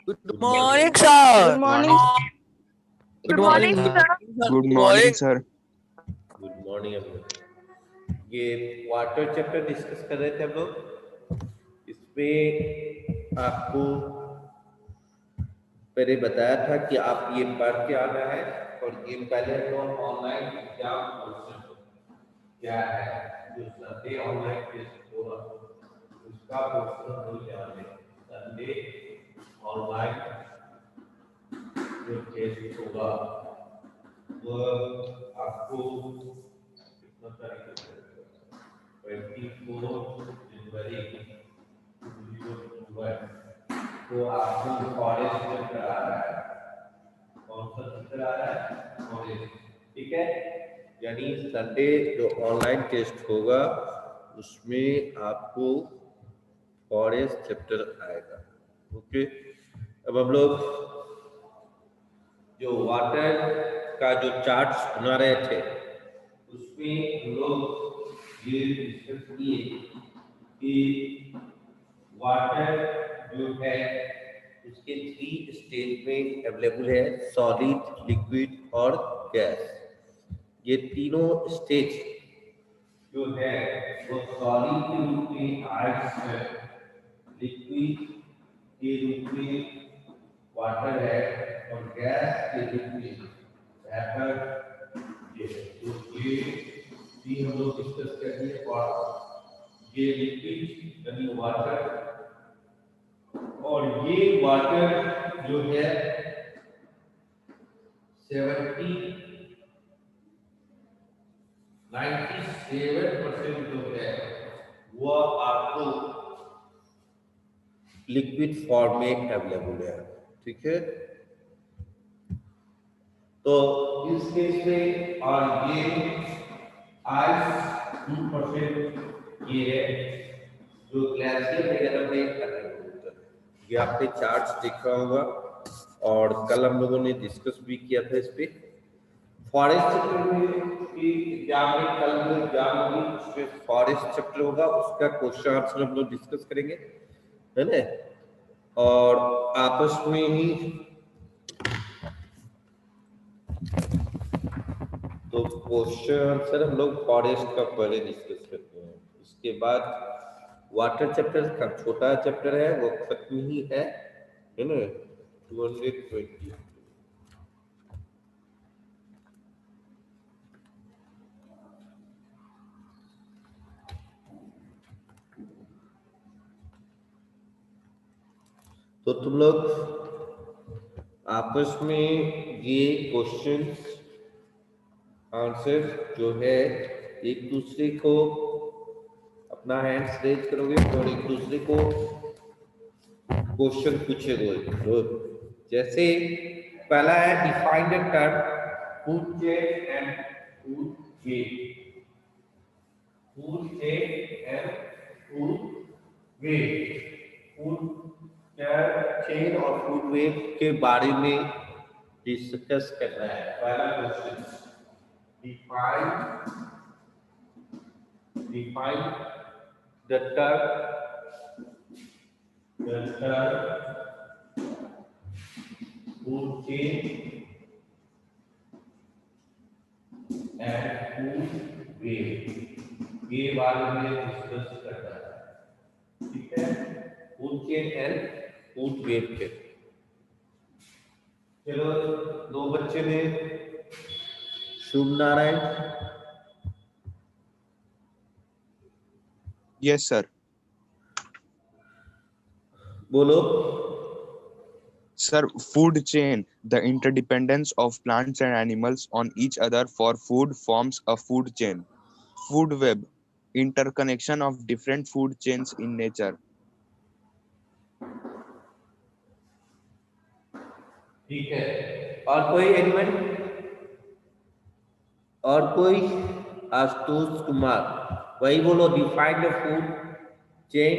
Good Good morning. morning, Good sir. morning. Good Good morning, morning. sir. Good morning, sir. Good morning everyone. ये water chapter discuss कर रहे थे हम लोग। इसमें आपको पहले बताया था कि आप ये पढ़ के आना है, और ये पहले तो ऑनलाइन एग्जाम क्वेश्चन क्या है जो संडे ऑनलाइन टेस्ट होगा उसका क्वेश्चन हम लोग जान लें। संडे ऑनलाइन जो टेस्ट होगा वो आपको कितना तारीख को 24 जनवरी 2021 को आपको फॉरेस्ट में करा रहा है। कौन सा चित्र आ रहा है? फॉरेस्ट। ठीक है, यानी संडे जो ऑनलाइन टेस्ट होगा उसमें आपको फॉरेस्ट चैप्टर आएगा। ओके, अब हम लोग जो वाटर का जो चार्ट्स बना रहे थे उसमें हम लोग ये डिस्कस किए कि वाटर जो है उसके 3 स्टेज में अवेलेबल है, सॉलिड, लिक्विड और गैस। ये तीनों स्टेज जो है वो सॉलिड के रूप में आइस है, लिक्विड के रूप में वाटर है और गैस के रूप में वेपर ये है। तो ये भी हम लोग डिस्कस कर दिए। और ये लिक्विड यानी वाटर, और ये वाटर जो है 97% जो है वो आपको लिक्विड फॉर्म में अवेलेबल है। ठीक है, तो इस केस में और ये आइस 2% ये है जो ग्लेशियर वगैरह में अवेलेबल होता है। ये आपने चार्ट्स देखा होगा और कल हम लोगों ने डिस्कस भी किया था इस पे। फॉरेस्ट चैप्टर में की एग्जाम में कल जो एग्जाम होगी उसमें फॉरेस्ट चैप्टर होगा, उसका क्वेश्चन आंसर हम लोग डिस्कस करेंगे, है ना। और आपस में ही तो क्वेश्चन आंसर हम लोग फॉरेस्ट का पहले डिस्कस करते हैं, इसके बाद वाटर चैप्टर का छोटा चैप्टर है वो खत्म ही है ना। 220 तो तुम लोग आपस में ये क्वेश्चंस आंसर जो है एक दूसरे को अपना हैंड्स रेज करोगे और एक दूसरे को क्वेश्चन पूछेगे। तो जैसे पहला है define the term food chain and food web. Food chain and food web, food chain और फूड वेब के बारे में डिस्कस करना है। पहला question, define the term food chain and food web, ये बारे में डिस्कस करना है। ठीक है, food chain and food web के। चलो, दो बच्चे ने शुभ नारायण। Yes, sir. बोलो। Sir, food chain, the interdependence of plants and animals on each other for food forms a food chain. Food web, interconnection of different food chains in nature. ठीक है, और कोई एनिमल? और कोई? आशुतोष कुमार, वही बोलो। Define the food chain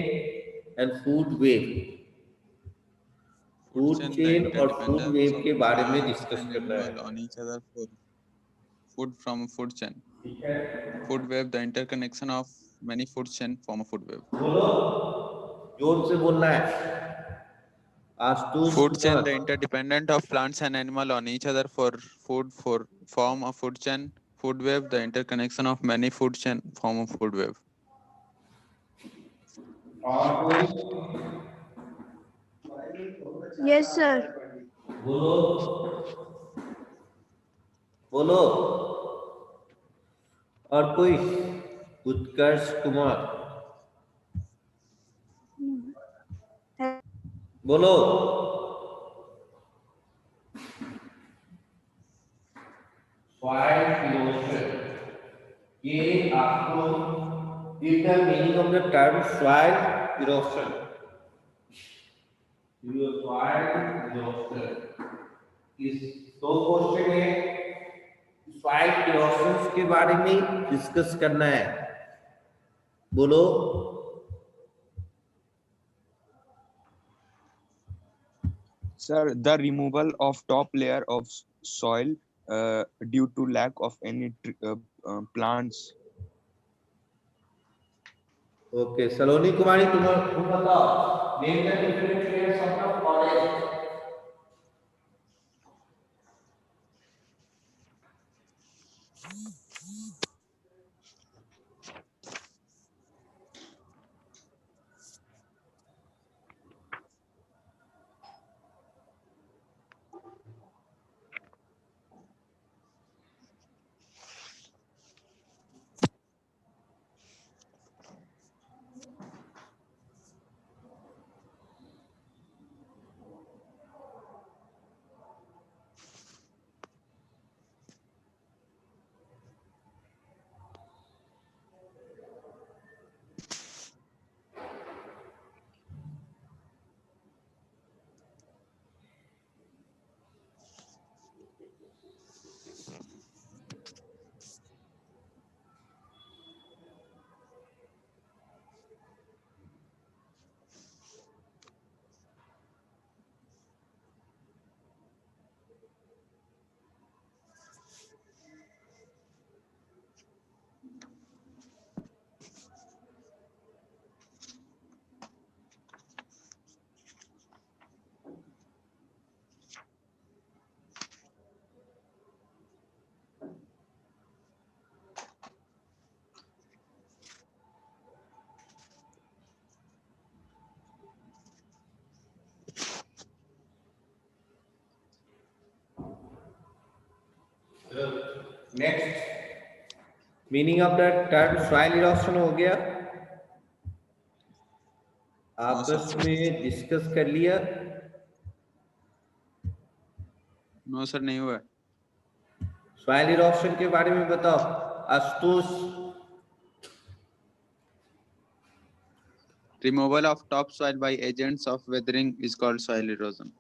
and food web. Food chain और food web के बारे में डिस्कस करना है। on each other for food from a food chain. ठीक है, Food web, the interconnection of many food chain form a food web. बोलो, जोर से बोलना है। Ashutosh Food chain, Kumar, the interdependent of plants and animal on each other for food, for form a food chain. Food web, the interconnection of many food chain form a food web. और कोई Yes, sir. बोलो बोलो, और कोई? उत्कर्ष कुमार, बोलो। Soil erosion, ये आपको is the meaning of the term soil erosion. Your soil erosion is दो क्वेश्चन है, सॉइल इरोशन के बारे में डिस्कस करना है, बोलो। Sir, the removal of top layer of soil due to lack of any plants. Okay, Saloni Kumari, तुम बताओ, name the different layers of the forest. Next, meaning of the term soil erosion हो गया, आपस में डिस्कस कर लिया। नो सर, नहीं हुआ। सॉइल इरोशन के बारे में बताओ Ashutosh. Removal of topsoil by agents of weathering is called soil erosion.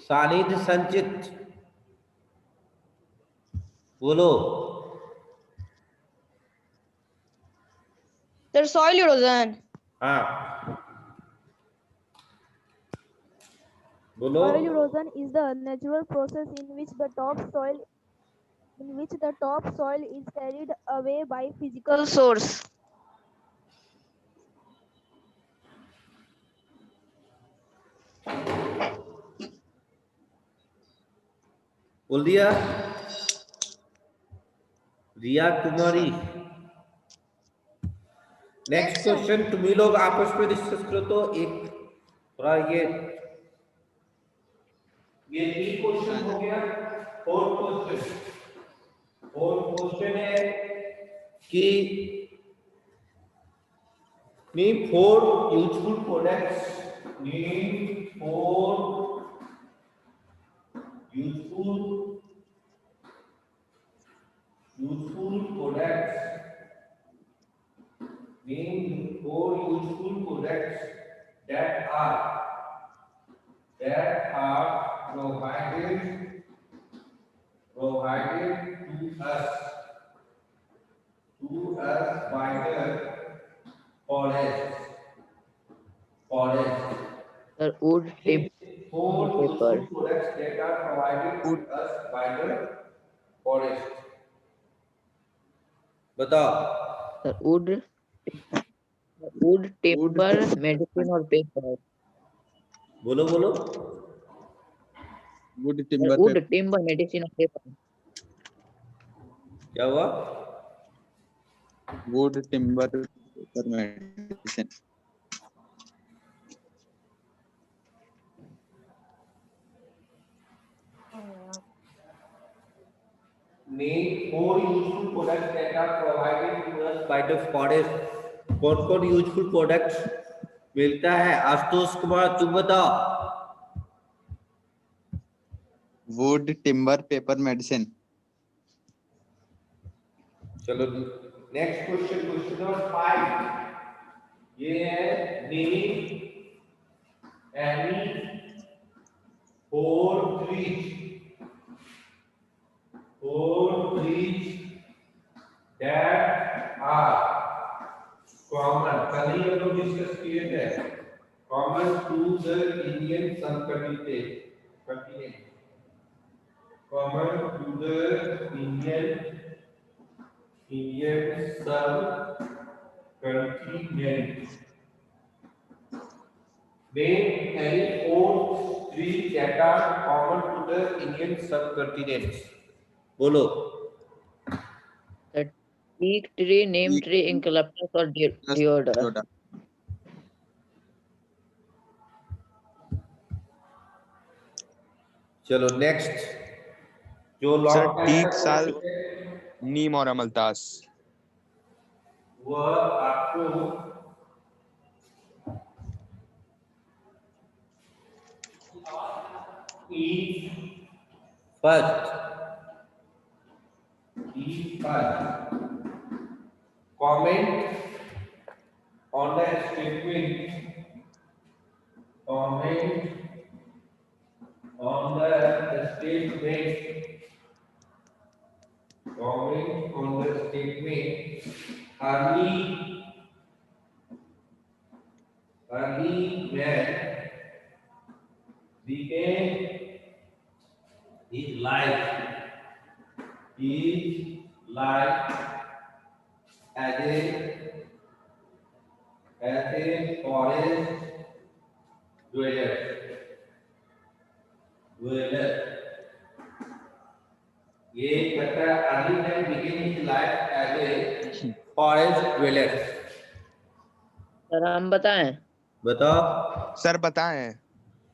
सानिध्य संचित, बोलो। Sir, soil erosion. हाँ, बोलो। Soil erosion is the natural process in which the topsoil is carried away by physical Source. बोल दिया रिया कुमारी। नेक्स्ट क्वेश्चन, तुम ही लोग आपस में डिस्कस करो तो एक थोड़ा ये क्वेश्चन हो गया। फोर्थ क्वेश्चन है कि name 4 useful products, name 4 useful products, name 4 useful products that are provided to us by the forest. Sir, wood, tip, 4 paper. useful products that are provided to us by the forest. बताओ। Sir, wood, wood, timber, medicine or paper. बोलो बोलो। Wood, Sir, timber, wood, paper. timber, medicine or paper. क्या हुआ? Wood, timber, paper, medicine. Name four useful products that are provided to us by the forest. कौन कौन useful products मिलता है? आशुतोष कुमार तुम बताओ। Wood, timber, paper, medicine. चलो next question, question number 5। ये है name any four trees that are common, कल ही हम लोग डिस्कस किए थे, common to the Indian subcontinent, common to the Indian subcontinent. Name any four trees that are common to the Indian subcontinent. बोलो। The teak tree, neem tree, eucalyptus or deodar. Deodar. चलो next, जो sir long teak, साल, नीम और अमलतास। वह आपको first comment on the statement, comment on the statement, comment on the statement, early man began his life as a forest dweller. ये कहता है early man began his life as a forest dweller. Sir हम बताएं? बताओ। Sir बताएं।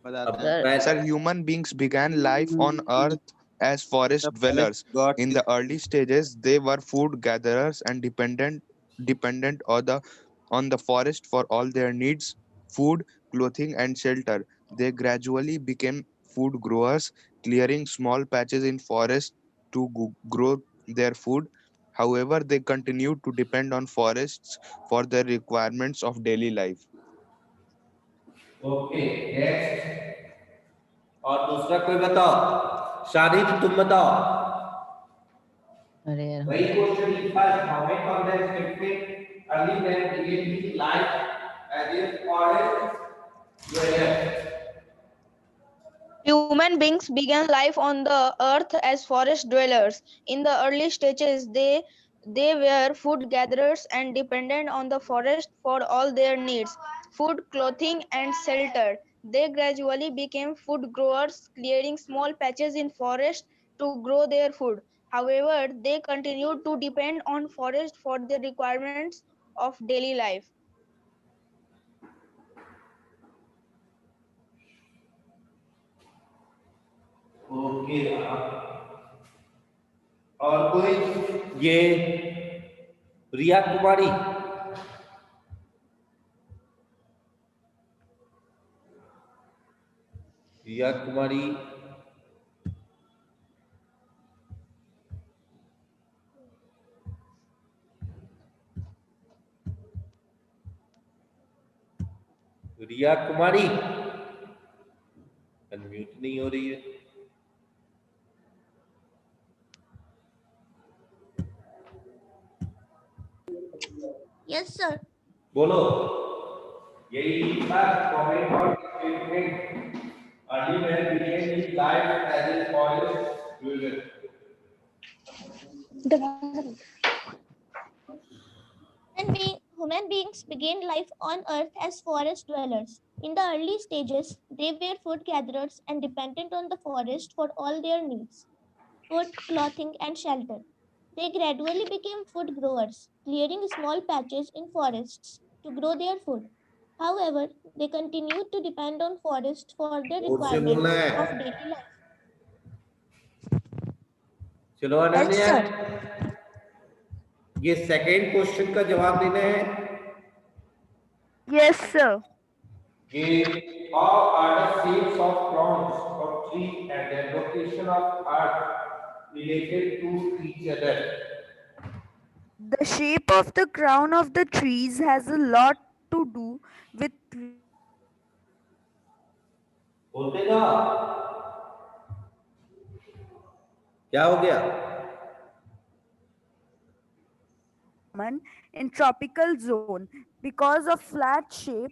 बताते हैं. Sir, Sir, human beings began life on Earth as forest The dwellers. forest got In the early stages, they were food gatherers and dependent on the forest for all their needs, food, clothing, and shelter. They gradually became food growers, clearing small patches in forest to grow their food. However, they continued to depend on forests for their requirements of daily life. Okay next, और दूसरा कोई बताओ। शाहिद तुम बताओ। अरे यार वही question लिखा है, comment on the statement early man began his life as a forest dweller. Human beings began life on the earth as forest dwellers. In the early stages, they were food gatherers and dependent on the forest for all their needs, food, clothing, and shelter. They gradually became food growers, clearing small patches in forest to grow their food. However, they continued to depend on forest for their requirements of daily life. Okay, और कोई? ये Riya Kumari, Riya Kumari Riya Kumari unmute नहीं हो रही है। Yes, sir. बोलो। यही बात, कमेंट और statement early man began his life as a forest dweller. Human human beings began life on Earth as forest dwellers. In the early stages, they were food gatherers and dependent on the forest for all their needs food, clothing, and shelter. They gradually became food growers, clearing small patches in forests to grow their food. However, they continued to depend on forests for their जोर से बोलना requirements of है. daily life. चलो Yes, Ananya, sir. ये second question का जवाब देना है Yes, sir. कि how are the shapes of crowns of tree and their location of earth related to each other. The shape of the crown of the trees has a lot to do with बोलते जाओ. क्या हो गया? common in tropical zone because of flat shape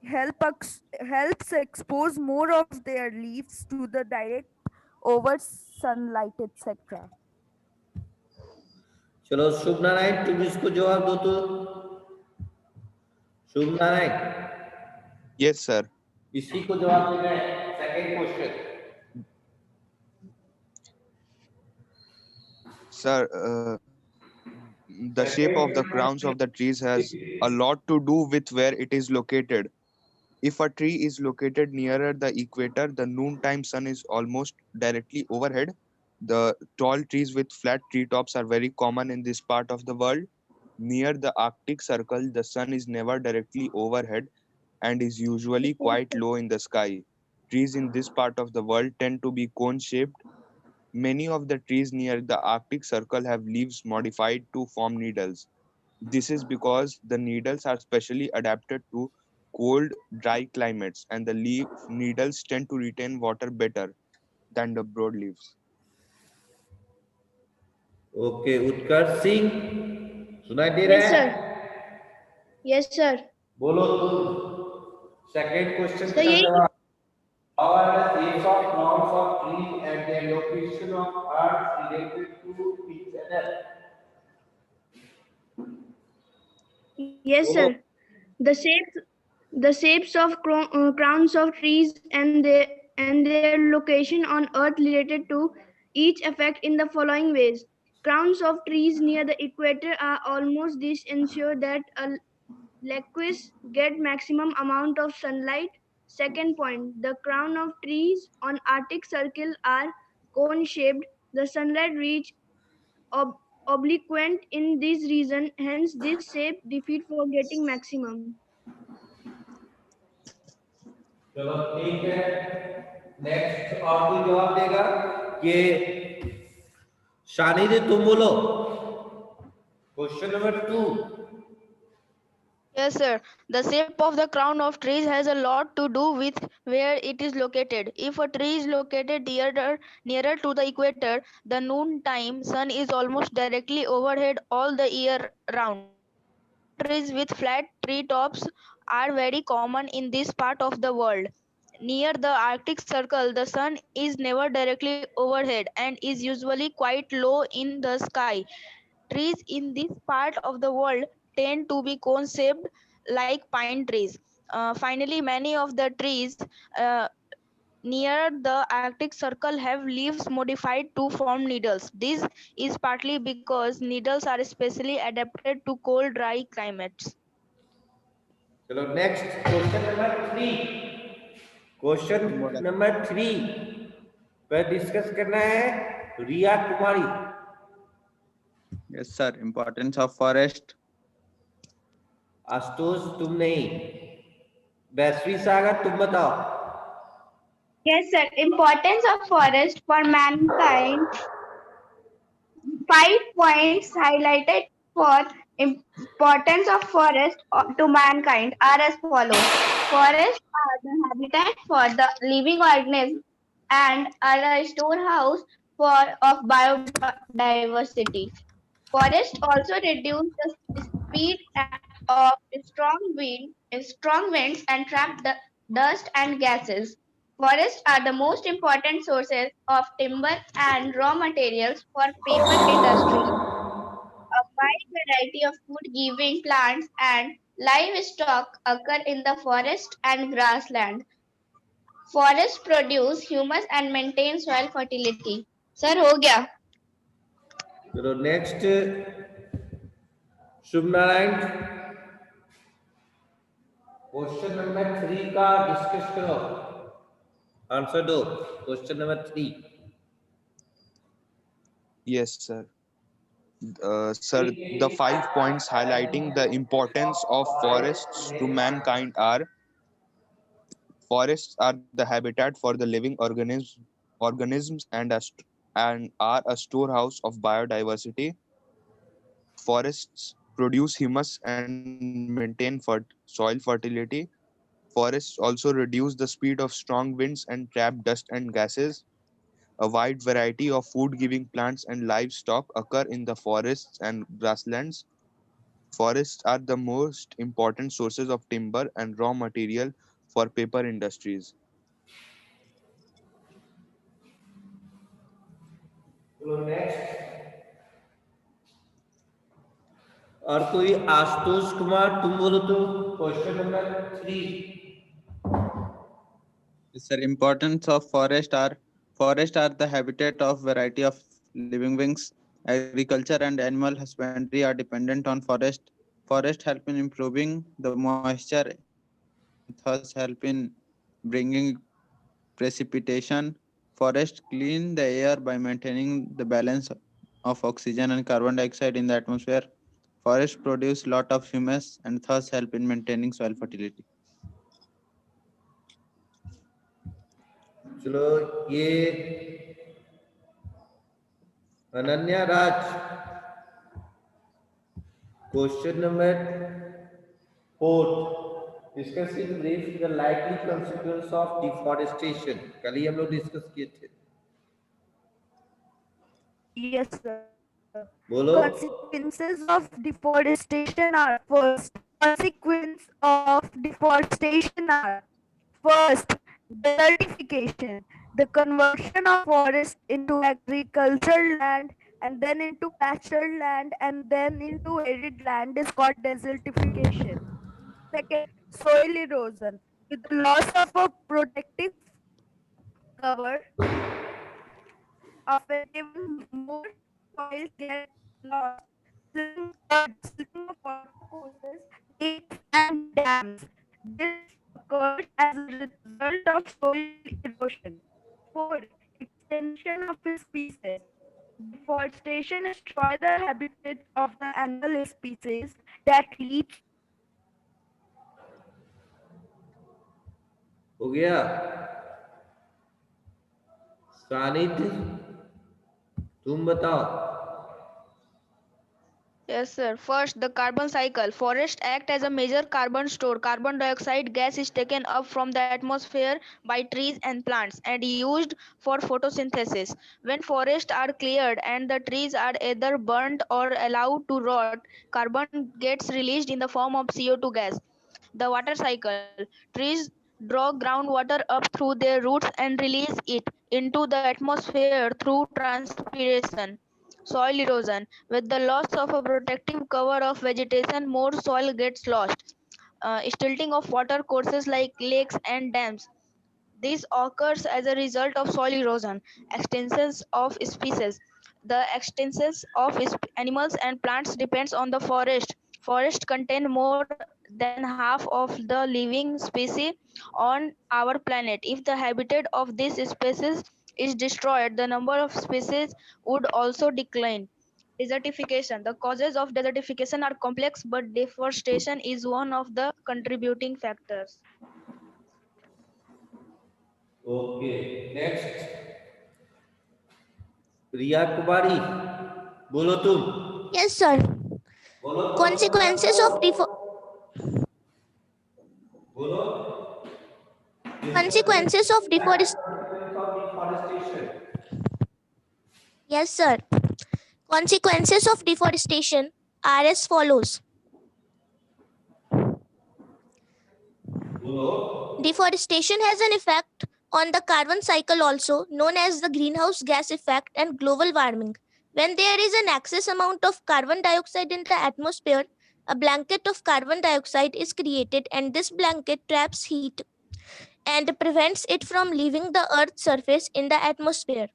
helps expose more of their leaves to the direct over sunlight, etc. चलो शुभ नारायण, तुम इसको जवाब दो तो. शुभ नारायण, Yes, sir. इसी को जवाब देना है. Second question. Sir, the shape of the crowns of the trees has a lot to do with where it is located. If a tree is located nearer the equator, the noontime sun is almost directly overhead. The tall trees with flat treetops are very common in this part of the world. Near the Arctic Circle, the sun is never directly overhead and is usually quite low in the sky. Trees in this part of the world tend to be cone shaped. Many of the trees near the Arctic Circle have leaves modified to form needles. This is because the needles are specially adapted to cold, dry climates, and the leaf needles tend to retain water better than the broadleaves. Okay, Utkarsh Singh सुनाई दे रहा Yes, है? sir. Yes, sir. बोलो तुम. Second question Sir, का यही जवाब. How are the shapes of crowns of trees and their location of earth related to each other? Yes, बोलो. sir. The shapes of crowns of trees and their location on Earth related to each effect in the following ways. Crowns of trees near the equator are almost this ensure that a lichens get maximum amount of sunlight. Second point, the crown of trees on Arctic Circle are cone shaped. The sunlight reach oblique in this region, hence this shape defeat for getting maximum. चलो ठीक है. Next और कोई जवाब देगा? ये शानी जी तुम बोलो. Question number 2. Yes, sir. The shape of the crown of trees has a lot to do with where it is located. If a tree is located nearer to the equator, the noontime sun is almost directly overhead all the year round. Trees with flat tree tops are very common in this part of the world. Near the Arctic Circle, the sun is never directly overhead and is usually quite low in the sky. Trees in this part of the world tend to be cone-shaped like pine trees. Finally, many of the trees near the Arctic Circle have leaves modified to form needles. This is partly because needles are specially adapted to cold, dry climates. चलो next question number 3. Question number 3 पर discuss करना है Riya Kumari. Yes, sir. Importance of forest. Ashutosh तुम नहीं. वैश्वी सागर तुम बताओ. Yes, sir. Importance of forest for mankind. 5 points highlighted for importance of forest to mankind are as follows. Forests are the habitat for the living organisms and are a storehouse of biodiversity. Forests also reduce the speed of strong winds and trap the dust and gases. Forests are the most important sources of timber and raw materials for paper industry. A wide variety of food-giving plants and livestock occur in the forest and grassland. Forests produce humus and maintain soil fertility. Sir, हो गया? चलो next शुभ Narayan, question number 3 का discuss करो, answer दो। Question number 3। Yes, sir. Sir, the 5 points highlighting the importance of forests to mankind are: forests are the habitat for the living organisms and are a storehouse of biodiversity. Forests produce humus and maintain soil fertility. Forests also reduce the speed of strong winds and trap dust and gases. A wide variety of food-giving plants and livestock occur in the forests and grasslands. Forests are the most important sources of timber and raw material for paper industries. चलो next, और कोई? आशुतोष कुमार, तुम बोलो तो question number 3। Sir, importance of forest are the habitat of variety of living beings. Agriculture and animal husbandry are dependent on forest. Forest help in improving the moisture, thus help in bringing precipitation. Forest clean the air by maintaining the balance of oxygen and carbon dioxide in the atmosphere. Forest produce lot of humus and thus help in maintaining soil fertility. चलो ये Ananya Raj, question number 4, discussing brief the likely consequence of deforestation. कल ही हम लोग discuss किए थे, Yes, sir. बोलो। Consequences of deforestation are: first, consequence of deforestation are first, desertification, the conversion of forest into agricultural land and then into pasture land and then into arid land is called desertification. Second, soil erosion, with the loss of a protective cover of an even more soil gets lost. Silting of watercourses, lakes, and dams. This occurs as a result of soil erosion. 4. Extinction of species. Deforestation destroys the habitat of the animal species that leads. हो गया? सानिध्य, तुम बताओ। Yes, sir. First, the carbon cycle. Forests act as a major carbon store. Carbon dioxide gas is taken up from the atmosphere by trees and plants and used for photosynthesis. When forests are cleared and the trees are either burnt or allowed to rot, carbon gets released in the form of CO2 gas. The water cycle. Trees draw groundwater up through their roots and release it into the atmosphere through transpiration. Soil erosion. With the loss of a protective cover of vegetation, more soil gets lost. Stilting of water courses like lakes and dams. This occurs as a result of soil erosion. Extinctions of species. The extinctions of animals and plants depends on the forest. Forests contain more than half of the living species on our planet. If the habitat of these species is destroyed, the number of species would also decline. Desertification. The causes of desertification are complex, but deforestation is one of the contributing factors. Okay next, Priya Kumari, बोलो तुम। Yes, sir. बोलो Consequences of बोलो consequences of deforestation। Yes, sir. Consequences of deforestation are as follows. बोलो। Deforestation has an effect on the carbon cycle, also known as the greenhouse gas effect and global warming. When there is an excess amount of carbon dioxide in the atmosphere, a blanket of carbon dioxide is created, and this blanket traps heat and prevents it from leaving the Earth's surface in the atmosphere.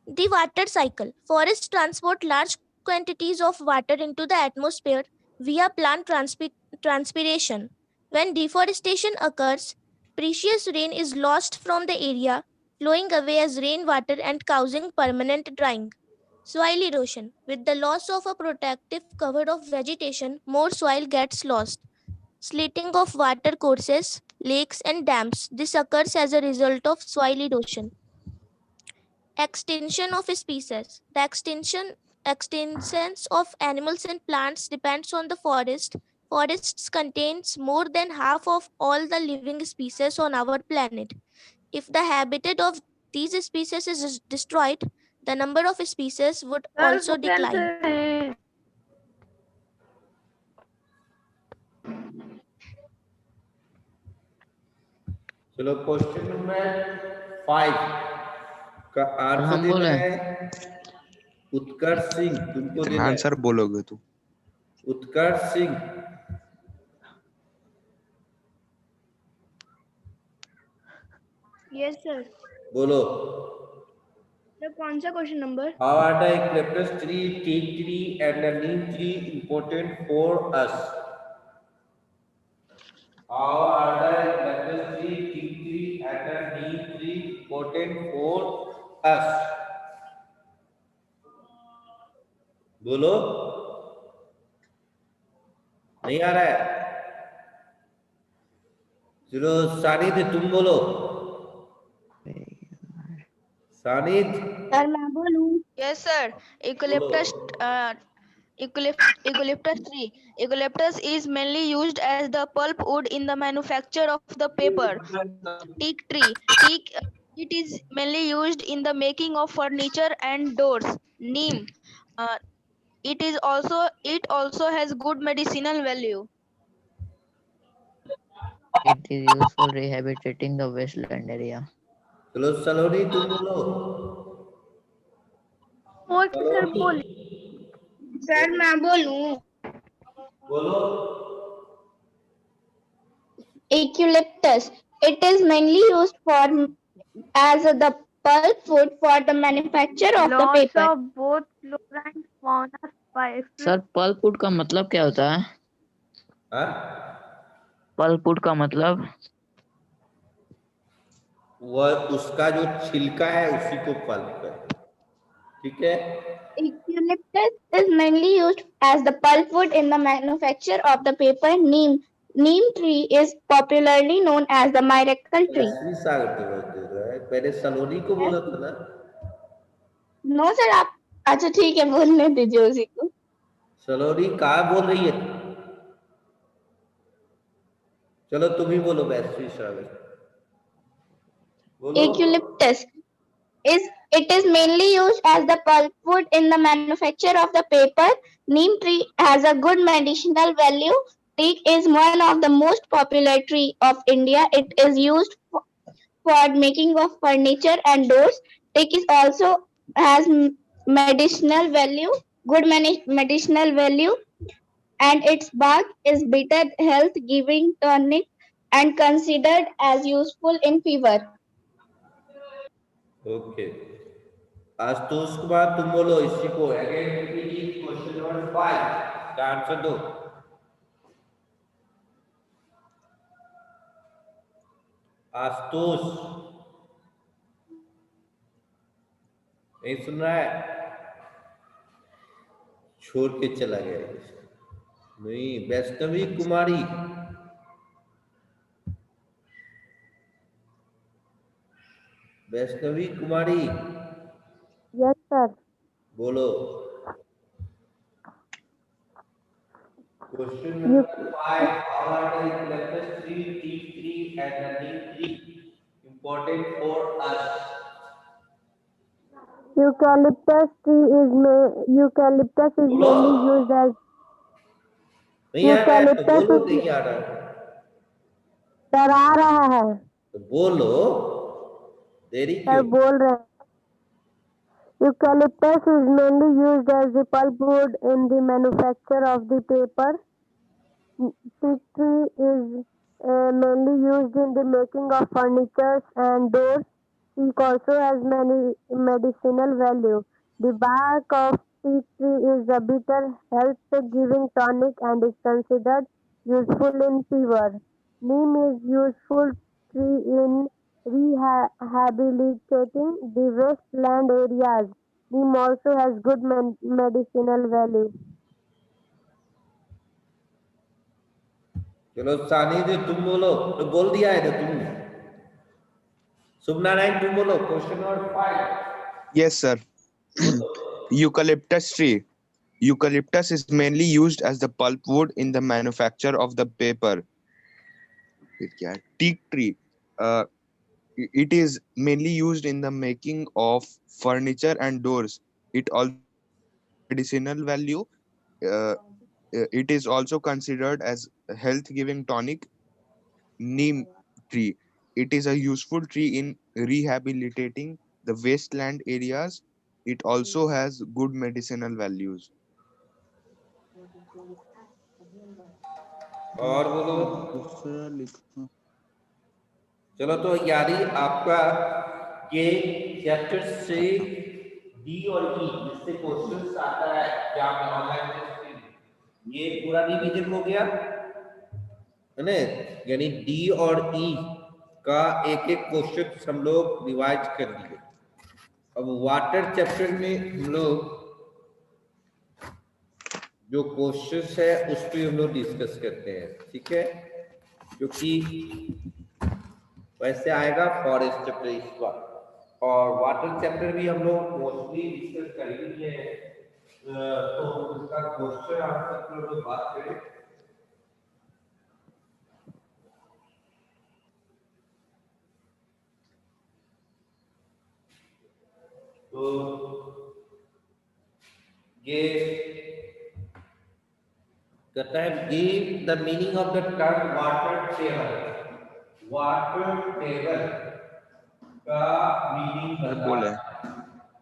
The water cycle. Forests transport large quantities of water into the atmosphere via plant transpiration. When deforestation occurs, precious rain is lost from the area, flowing away as rainwater and causing permanent drying. Soil erosion. With the loss of a protective cover of vegetation, more soil gets lost. Slitting of water courses, lakes, and dams. This occurs as a result of soil erosion. Extinction of species. The extinctions of animals and plants depends on the forest. Forests contains more than half of all the living species on our planet. If the habitat of these species is destroyed, the number of species would also decline. चलो question number 5 का answer हम देना बोले। है उत्कर्ष सिंह। तुमको देना है answer बोलोगे तू। उत्कर्ष सिंह। Yes sir. बोलो। सर कौन सा question number? How are the eucalyptus tree, teak tree, and the neem tree important for us? How are the eucalyptus tree, teak tree, and the neem tree important for us? बोलो। नहीं आ रहा है? चलो सानिध तुम बोलो। सानिध। Sir मैं बोलूं? Yes, sir. Eucalyptus, eucalyptus tree. Eucalyptus is mainly used as the pulp wood in the manufacture of the paper. Teak tree. It is mainly used in the making of furniture and doors. Neem. It also has good medicinal value. It is useful rehabilitating the wasteland area. चलो सलोनी तुम बोलो। Sir बोल। Sir मैं बोलूं? बोलो। Eucalyptus. It is mainly used as the pulp wood for the manufacture of the Loss paper. of both flora and fauna spices. Sir pulpwood का मतलब क्या होता है? हाँ? पल्पवुड का मतलब? वह उसका जो छिलका है उसी को पल्प है। ठीक है? Eucalyptus is mainly used as the pulpwood in the manufacture of the paper. Neem tree is popularly known as the miracle tree. पहले सलोनी को बोला था ना? नो सर आप अच्छा ठीक है बोलने दीजिए उसी को। सलोनी कहाँ बोल रही है? चलो तुम ही बोलो वैश्वी Shravan. Eucalyptus is mainly used as the pulpwood in the manufacture of the paper. Neem tree has a good medicinal value. Teak is one of the most popular tree of India. It is used for making of furniture and doors. Teak is also has medicinal value, good medicinal value, and its bark is bitter, health-giving tonic, and considered as useful in fever. Okay. Ashutosh Kumar तुम बोलो इसी को। Again repeat question number 5 का answer दो। आशुतोष नहीं सुन रहा है? छोड़ के चला गया। नहीं, वैष्णवी कुमारी। वैष्णवी कुमारी। Yes, sir. बोलो। Question number 5 how are the eucalyptus tree, teak tree and the neem tree important for us? Eucalyptus is mainly used as नहीं आ रहा है तो बोलो। नहीं आ रहा है सर आ रहा है तो बोलो। देरी सर क्यों? बोल रहे हैं Eucalyptus is mainly used as the pulpwood in the manufacture of the paper. Teak tree is mainly used in the making of furniture and doors. Teak also has many medicinal value. The bark of teak tree is a bitter health-giving tonic and is considered useful in fever. Neem is useful tree in rehabilitating the wasteland areas. Neem also has good medicinal value. चलो सानी जी तुम बोलो तो बोल दिया है तो तुम शुभनारायण तुम बोलो question number 5 Yes, sir. Eucalyptus tree. Eucalyptus is mainly used as the pulpwood in the manufacture of the paper. फिर क्या है? Teak tree. Uh, it is mainly used in the making of furniture and doors. It also has good medicinal value. Uh, it is also considered as a health-giving tonic. Neem tree. It is a useful tree in rehabilitating the wasteland areas. It also has good medicinal values. और बोलो दूसरा लिखो। चलो तो यारी आपका ये chapter से डी और ई जिससे क्वेश्चंस आता है एग्जाम में ऑनलाइन टेस्ट में ये पूरा रिवीजन हो गया है ना यानी डी और ई का एक एक क्वेश्चन हम लोग रिवाइज कर लिए अब वाटर चैप्टर में हम लोग जो क्वेश्चंस है उस पर हम लोग डिस्कस करते हैं ठीक है क्योंकि वैसे आएगा फॉरेस्ट चैप्टर इस बार और वाटर चैप्टर भी हम लोग मोस्टली डिस्कस कर ही लिए हैं तो उसका क्वेश्चन आंसर पर लोग बात करें तो ये कहता है give the meaning of the term water table का मीनिंग बोले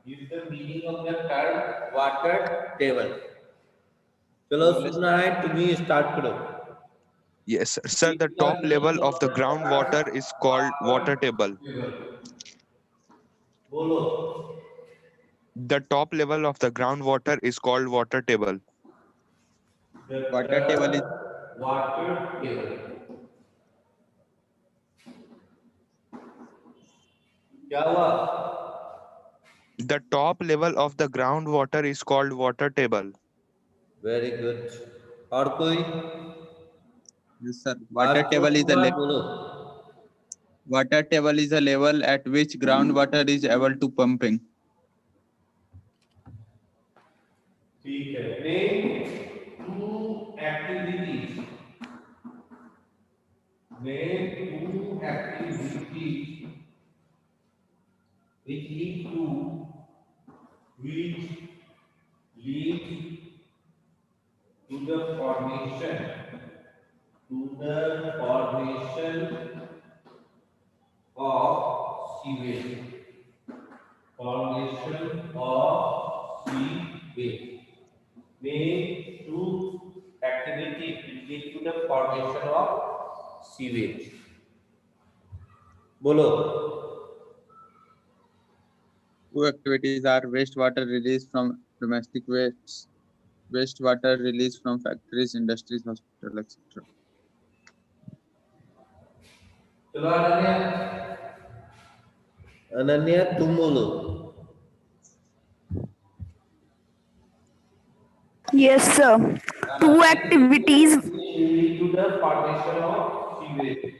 give the meaning of the term water table चलो सुनारायण तुम ही स्टार्ट करो Yes, sir. Sir, the top level of the groundwater is called water table. बोलो The top level of the groundwater is called water table. Water table is water table क्या हुआ The top level of the groundwater is called water table. Very good और कोई yes, sir. Water table is a बोलो water table is a level at which groundwater is able to pumping. ठीक है name two activities which lead to the formation of sewage Name two activities which lead to the formation of sewage. बोलो Two activities are wastewater release from domestic waste, wastewater release from factories, industries, hospital, etc. चलो अनन्या तुम बोलो Yes, sir. Two activities lead to the formation of sewage.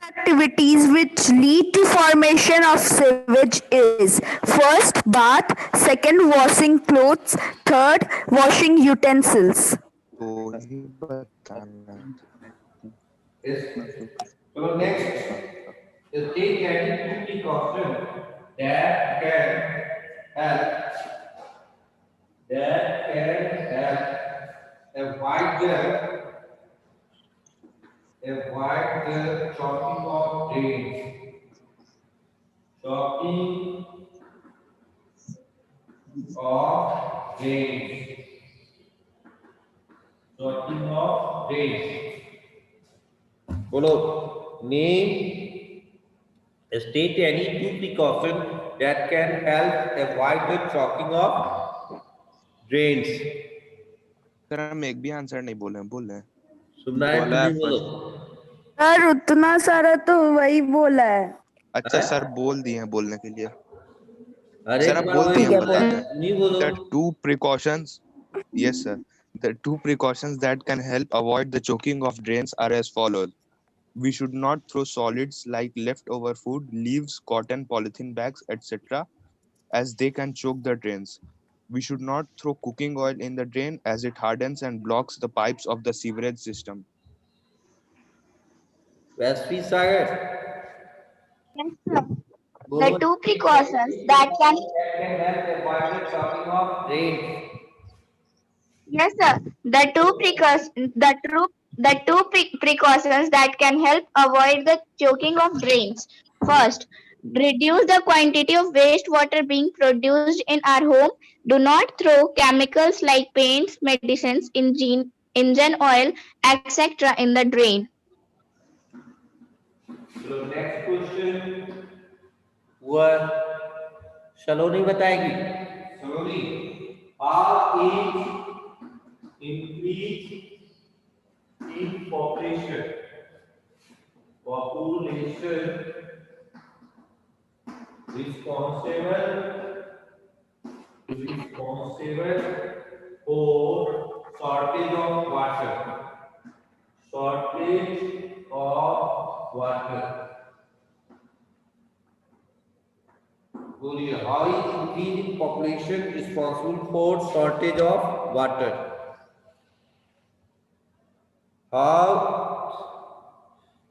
Activities which lead to formation of sewage is first bath, second washing clothes, third washing utensils. तो ही बताना So next is take any precaution that can help avoid the choking of drains. Choking of drains. Sorting of drains. Follow. Name. State any two precautions that can help avoid the chalking of drains. Sir हम एक भी answer नहीं बोले हैं, बोल रहे हैं। सुनना है बोला तुम है ही बोलो। सर उतना सारा तो वही बोला है। अच्छा हैं? सर बोल दिए हैं बोलने के लिए। अरे सर आप बोल वही दिए हैं, बोला बता है, दें। तुम ही बोलो। The two precautions, yes sir, the two precautions that can help avoid the choking of drains are as follows. We should not throw solids like leftover food, leaves, cotton, polythene bags, etc., as they can choke the drains. We should not throw cooking oil in the drain as it hardens and blocks the pipes of the sewerage system. वैश्वी Sagar Yes, sir. बोलो। The two precautions that can help avoid the chalking of drains. Yes, sir. Precautions that can help avoid the choking of drains. First, reduce the quantity of wastewater being produced in our home. Do not throw chemicals like paints, medicines, engine oil, etc. in the drain. So next question वह सलोनी बताएगी। सलोनी, how is increase in population responsible for shortage of water. Shortage of water. बोलिए, how is increase in population responsible for shortage of water? How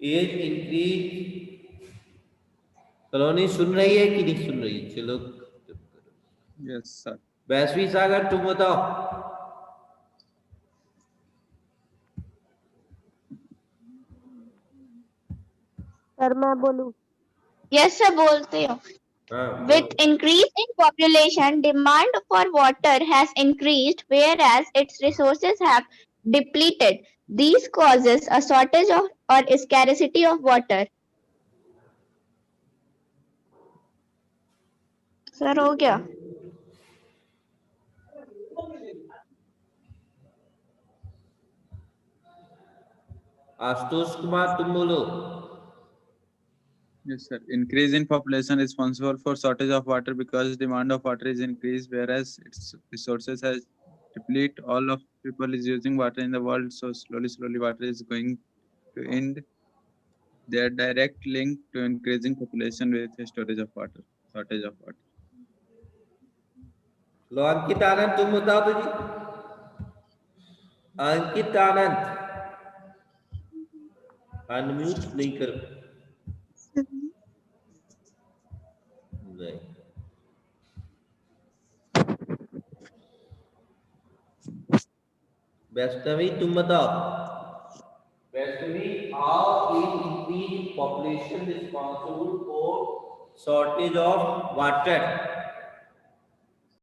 is increase? Colony सुन रही है कि नहीं सुन रही? चलो Yes, sir. वैश्वी सागर तुम बताओ। सर मैं बोलूं? Yes, sir. बोलते हो. With increase in population, demand for water has increased, whereas its resources have depleted. These causes a shortage of or scarcity of water. Sir हो गया? आशुतोष कुमार तुम बोलो। Yes, sir. Increase in population is responsible for shortage of water because demand of water is increased, whereas its resources has deplete. All of people is using water in the world, so slowly water is going to end. They are direct link to increasing population with a shortage of water. लो अंकित आनंद तुम बताओ तो जी। Ankit Anand unmute नहीं कर नहीं। वैष्णवी तुम बताओ। Vaishnavi, how is increase in population responsible for shortage of water?